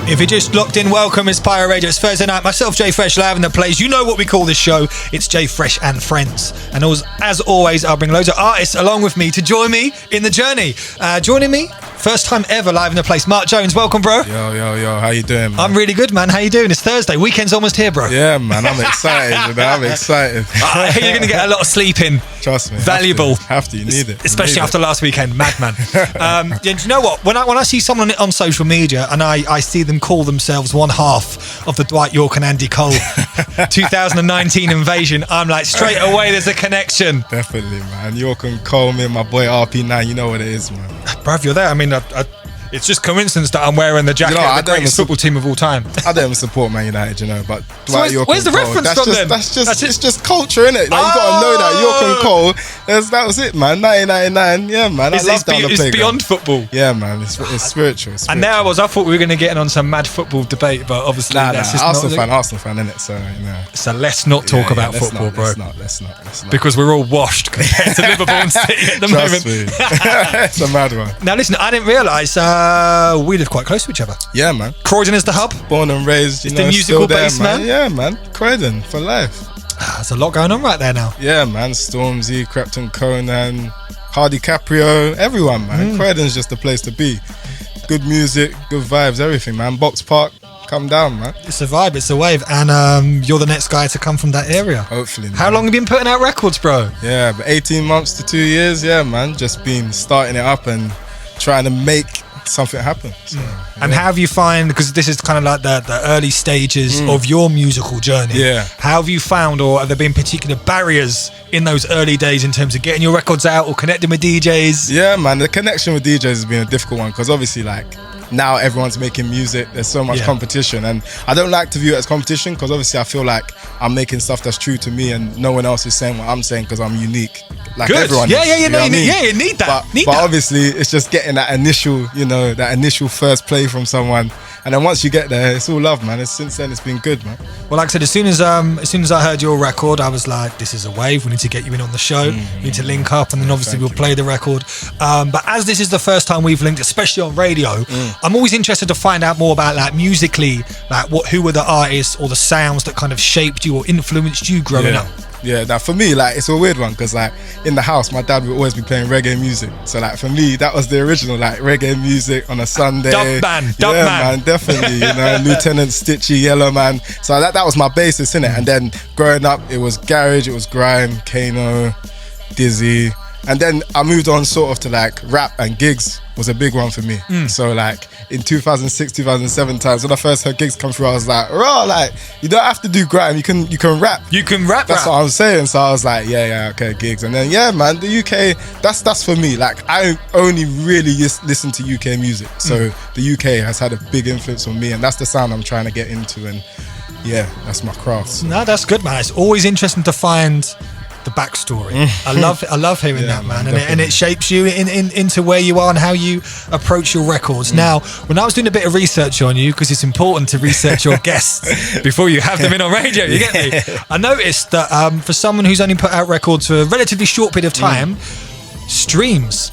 If you're just locked in, welcome. It's Pyro Radio. It's Thursday night. Myself, Jay Fresh, live in the place. You know what we call this show. It's Jay Fresh and Friends. And as always, I'll bring loads of artists along with me to join me in the journey. Joining me, first time ever live in the place, Mark Jones. Welcome, bro. Yo. How you doing, man? I'm really good, man. How you doing? It's Thursday. Weekend's almost here, bro. Yeah, man. I'm excited. I'm excited. You're going to get a lot of sleep in. Trust me. Valuable. Have to. You need it. Especially after last weekend. Madman. Do you know what? When I see someone on social media and I see them call themselves one half of the Dwight, Yorke and Andy Cole 2019 invasion, I'm like, straight away there's a connection. Definitely, man. Yorke and Cole, me and my boy RP9, you know what it is, man. Bruv, you're there. I mean, it's just coincidence that I'm wearing the jacket of the greatest football team of all time. I don't even support Man United, you know, but Dwight, Yorke where's the and Cole, reference from then? It's just culture, innit? Like, you gotta know that Yorke and Cole, that was it, man. 1999, yeah, man. I love down the playground. It's beyond football. Yeah, man. It's spiritual. And there I thought we were going to get on some mad football debate, but obviously that's just Arsenal fan, innit? So, you know. So let's not talk about football, bro. Let's not. Because we're all washed compared to Liverpool and City at the moment. Trust me. It's a mad one. Now listen, I didn't realise we live quite close to each other. Yeah, man. Croydon is the hub. Born and raised, it's the musical base, man. Yeah, man. Croydon for life. There's a lot going on right there now. Yeah, man. Stormzy, Crepton Conan, Hardy Caprio, everyone, man. Croydon's just the place to be. Good music, good vibes, everything, man. Box Park, come down, man. It's a vibe, it's a wave, and you're the next guy to come from that area. Hopefully. How long have you been putting out records, bro? Yeah, but 18 months to 2 years, yeah, man. Just been starting it up and trying to make something happen. So, and how have you find, because this is kind of like the early stages of your musical journey, how have you found, or have there been particular barriers in those early days in terms of getting your records out or connecting with DJs? Yeah, man, the connection with DJs has been a difficult one, because obviously, like, now everyone's making music, there's so much competition, and I don't like to view it as competition, because obviously I feel like I'm making stuff that's true to me and no one else is saying what I'm saying, because I'm unique, like everyone is, you need that. But obviously it's just getting that initial first play from someone, and then once you get there, it's all love, man. Since then it's been good, man. Well, like I said, as soon as I heard your record, I was like, this is a wave, we need to get you in on the show, we need to link up, and then obviously we'll play the record, but as this is the first time we've linked, especially on radio, I'm always interested to find out more about, like, musically, like who were the artists or the sounds that kind of shaped you or influenced you growing up. Yeah, now for me, like, it's a weird one, because like in the house my dad would always be playing reggae music, so like for me that was the original, like, reggae music on a Sunday. Dub man, definitely, you know, Lieutenant Stitchy, Yellow Man, so that was my basis, innit? And then growing up it was garage, it was grime, Kano, Dizzy, and then I moved on sort of to like rap, and gigs was a big one for me. So like in 2006, 2007 times, when I first heard gigs come through, I was like, raw, like, you don't have to do grime, you can rap. You can rap. That's what I'm saying. So I was like, yeah, okay, gigs. And then, yeah, man, the UK, that's for me. Like, I only really listen to UK music. So the UK has had a big influence on me, and that's the sound I'm trying to get into. And yeah, that's my craft. No, that's good, man. It's always interesting to find the backstory. I love hearing that, man, and it shapes you into where you are and how you approach your records. Now, when I was doing a bit of research on you, because it's important to research your guests before you have them in on radio, you get me? I noticed that for someone who's only put out records for a relatively short period of time, streams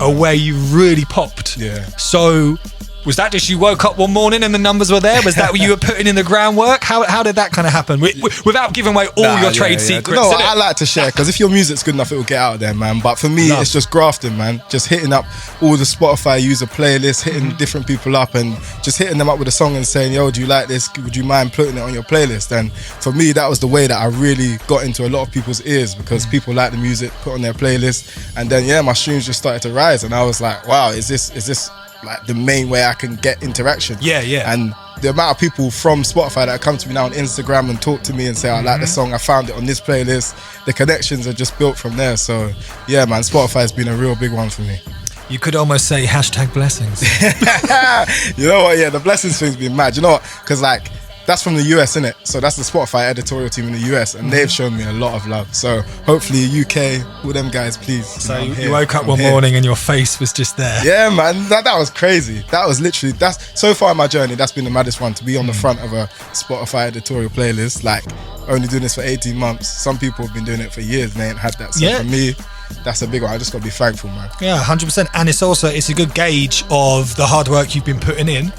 are where you really popped. So was that just you woke up one morning and the numbers were there? Was that what you were putting in the groundwork? How did that kind of happen? Without giving away all your trade secrets. No, I like to share, because if your music's good enough, it will get out there, man. But for me, it's just grafting, man. Just hitting up all the Spotify user playlists, hitting different people up, and just hitting them up with a song and saying, yo, do you like this? Would you mind putting it on your playlist? And for me, that was the way that I really got into a lot of people's ears, because people like the music, put on their playlist, and then my streams just started to rise, and I was like, wow, is this like the main way I can get interaction? And the amount of people from Spotify that come to me now on Instagram and talk to me and say, I like the song, I found it on this playlist, the connections are just built from there. So yeah, man, Spotify has been a real big one for me. You could almost say #blessings. You know what, the blessings thing's been mad, you know what, because like that's from the US, innit? So that's the Spotify editorial team in the US, and they've shown me a lot of love. So hopefully UK, all them guys, please. So you woke up one morning and your face was just there. Yeah, man, that was crazy. That was literally, that's so far in my journey, that's been the maddest one, to be on the front of a Spotify editorial playlist. Like, only doing this for 18 months. Some people have been doing it for years and they ain't had that. So for me, that's a big one. I just got to be thankful, man. Yeah, 100%. And it's a good gauge of the hard work you've been putting in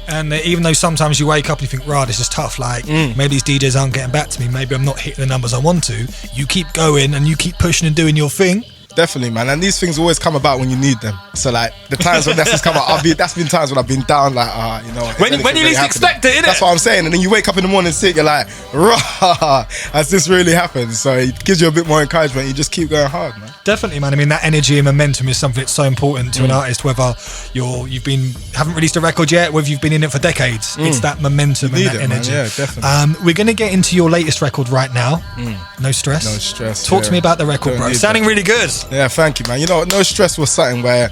And even though sometimes you wake up and you think, "Rah, this is tough. Like maybe these DJs aren't getting back to me. Maybe I'm not hitting the numbers I want to." You keep going and you keep pushing and doing your thing. Definitely, man. And these things always come about when you need them. So like the times when that's come out, that's been times when I've been down, like, you know. When you least really expect it, innit? That's what I'm saying. And then you wake up in the morning sick, you're like, rah, has this really happened? So it gives you a bit more encouragement. You just keep going hard, man. Definitely, man. I mean, that energy and momentum is something that's so important to an artist, whether haven't released a record yet, whether you've been in it for decades. It's that momentum and that energy. Man. Yeah, definitely. We're going to get into your latest record right now. No Stress. No Stress. Talk to me about the record, bro. Sounding really good. Yeah, thank you, man. You know, No Stress was something where,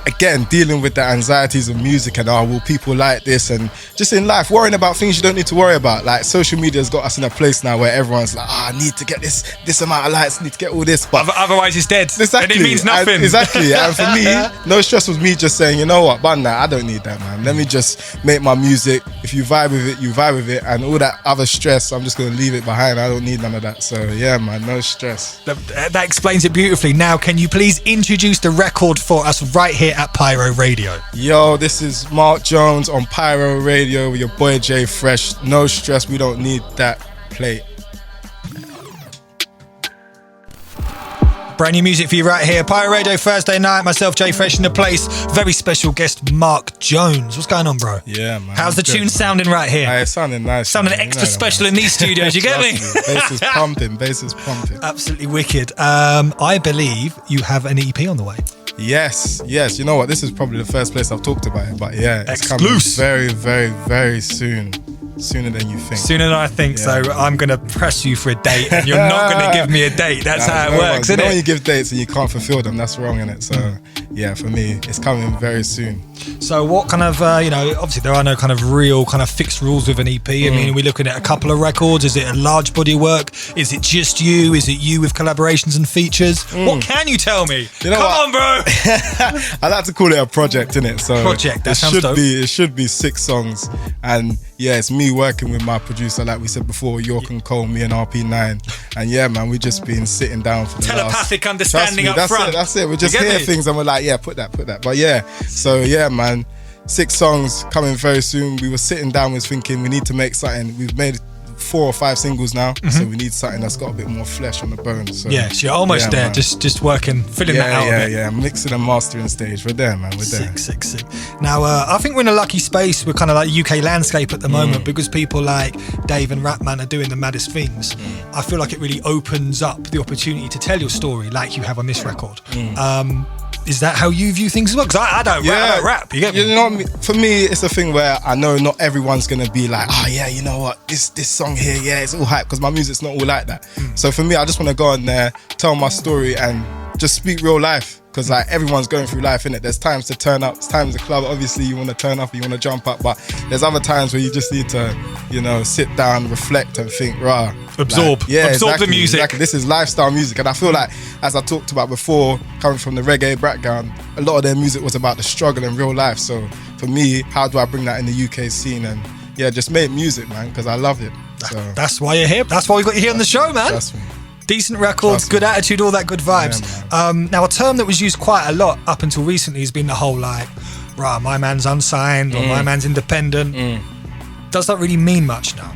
again, dealing with the anxieties of music and will people like this, and just in life worrying about things you don't need to worry about. Like social media has got us in a place now where everyone's like, I need to get this amount of likes, need to get all this, but otherwise it's dead. Exactly. And it means nothing. Exactly. And for me, No Stress was me just saying, you know what, bun that, I don't need that, man. Let me just make my music. If you vibe with it, you vibe with it, and all that other stress, I'm just gonna leave it behind. I don't need none of that. So yeah, man, No Stress. That explains it beautifully. Now, can you please introduce the record for us right here at Pyro Radio? Yo, this is Mark Jones on Pyro Radio with your boy Jay Fresh. No Stress, we don't need that. Play. Brand new music for you right here. Pyro Radio Thursday night. Myself, Jay Fresh in the place. Very special guest, Mark Jones. What's going on, bro? Yeah, man. How's the tune sounding right here? It's sounding nice. Sounding extra special in these studios. You get me? Bass is pumping. Bass is pumping. Absolutely wicked. I believe you have an EP on the way. Yes. You know what? This is probably the first place I've talked about it, but yeah, it's coming very, very, very soon. Sooner than you think. Sooner than I think. Yeah. So I'm going to press you for a date, and you're not going to give me a date. That's how it works, isn't it? When you give dates and you can't fulfill them, that's wrong, innit? So yeah, for me, it's coming very soon. So what kind of, obviously there are no kind of real kind of fixed rules with an EP. I mean, are we looking at a couple of records? Is it a large body of work? Is it just you? Is it you with collaborations and features? What can you tell me? Come on, bro. I like to call it a project, innit? So project, that sounds dope. It should be 6 songs. And yeah, it's me working with my producer, like we said before, Yorke and Cole, me and RP9. And yeah, man, we've just been sitting down for the telepathic understanding up front. That's it. We just hear things and we're like, yeah, put that. But yeah, so yeah, man, 6 songs coming very soon. We were sitting down, was thinking we need to make something. We've made 4 or 5 singles now, so we need something that's got a bit more flesh on the bone. So yeah, so you're almost there, man. just working, filling that out a bit. Yeah, mixing and mastering stage. We're there, man. We're there. Sick. Now, I think we're in a lucky space. We're kind of like UK landscape at the moment because people like Dave and Rapman are doing the maddest things. I feel like it really opens up the opportunity to tell your story like you have on this record. Is that how you view things as well? Because I don't rap. You get me? You know what I mean? For me, it's a thing where I know not everyone's going to be like, oh yeah, you know what, this song here, yeah, it's all hype, because my music's not all like that. So for me, I just want to go on there, tell my story and just speak real life. Because like everyone's going through life, innit? There's times to turn up, there's times to club. Obviously you want to turn up, you want to jump up, but there's other times where you just need to, sit down, reflect and think, rah. Absorb the music. Exactly. This is lifestyle music. And I feel like, as I talked about before, coming from the reggae background, a lot of their music was about the struggle in real life. So for me, how do I bring that in the UK scene? And yeah, just make music, man, because I love it. So that's why you're here. That's why we got you here on the show, man. Trust me. Decent records, good attitude, all that good vibes. Yeah, now, a term that was used quite a lot up until recently has been the whole like, rah, my man's unsigned or my man's independent. Does that really mean much now?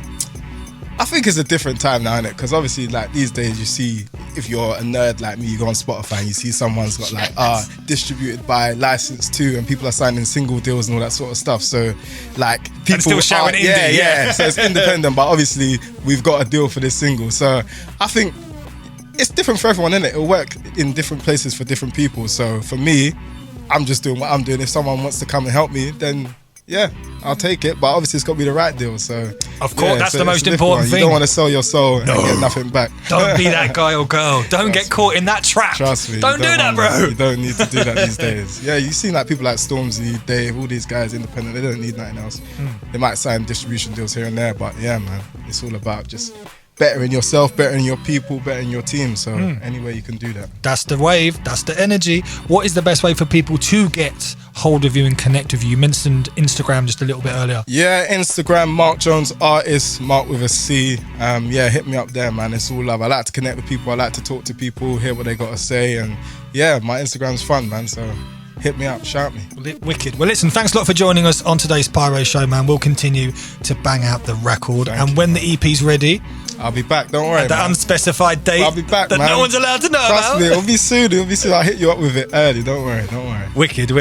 I think it's a different time now, innit? Because obviously, like these days, you see, if you're a nerd like me, you go on Spotify and you see someone's got like distributed by License 2 and people are signing single deals and all that sort of stuff. So like people and still shouting indie. Yeah. So it's independent, but obviously we've got a deal for this single. So I think it's different for everyone, innit? It'll work in different places for different people. So for me, I'm just doing what I'm doing. If someone wants to come and help me, then yeah, I'll take it. But obviously it's got to be the right deal. So of course, that's the most important thing. You don't want to sell your soul and get nothing back. Don't be that guy or girl. Don't get caught in that trap. Trust me. Don't do that, bro. You don't need to do that these days. Yeah, you see like people like Stormzy, Dave, all these guys independent. They don't need nothing else. They might sign distribution deals here and there, but yeah, man, it's all about just bettering yourself, bettering your people, bettering your team. So any way you can do that. That's the wave. That's the energy. What is the best way for people to get hold of you and connect with you? You mentioned Instagram just a little bit earlier. Yeah, Instagram, Mark Jones Artist, Mark with a C. Yeah, hit me up there, man. It's all love. I like to connect with people. I like to talk to people, hear what they got to say. And yeah, my Instagram's fun, man. So hit me up, shout me. Wicked. Well, listen, thanks a lot for joining us on today's Pyro Show, man. We'll continue to bang out the record. Thank you, when man. the EP's ready, I'll be back, don't worry, at the man. unspecified date I'll be back, that man. no one's allowed to know Trust about. me, it'll be soon. I'll hit you up with it early, don't worry. Wicked.